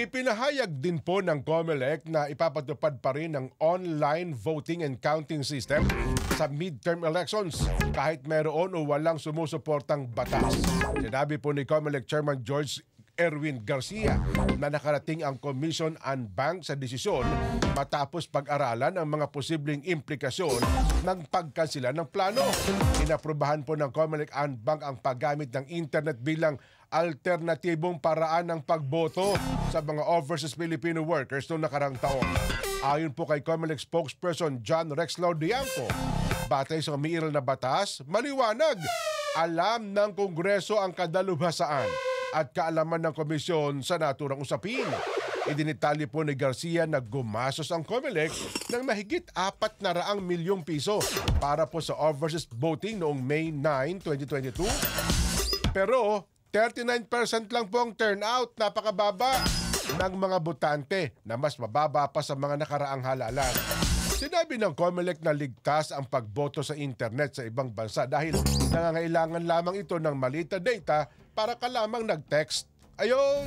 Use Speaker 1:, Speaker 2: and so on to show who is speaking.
Speaker 1: Ipinahayag din po ng COMELEC na ipapatupad pa rin ang online voting and counting system sa midterm elections kahit meron o walang sumusuportang batas. Sinabi po ni COMELEC Chairman George Erwin Garcia na nakarating ang Commission and Bank sa desisyon matapos pag-aralan ang mga posibleng implikasyon ng pagkansila ng plano. Inaprubahan po ng COMELEC and Bank ang paggamit ng internet bilang alternatibong paraan ng pagboto sa mga overseas Filipino workers noong nakarang taon. Ayon po kay COMELEC spokesperson John Rex Laudianco, batay sa umiiral na batas, maliwanag, alam ng Kongreso ang kadalubhasaan at kaalaman ng komisyon sa naturang usapin. Idinitali po ni Garcia na gumasos ang COMELEC ng mahigit 400 milyong piso para po sa overseas voting noong May 9, 2022. Pero 39% lang po ang turnout, napakababa ng mga botante na mas mababa pa sa mga nakaraang halalan. Sinabi ng COMELEC na ligtas ang pagboto sa internet sa ibang bansa dahil nangangailangan lamang ito ng maliit na data para ka lamang nag-text. Ayun!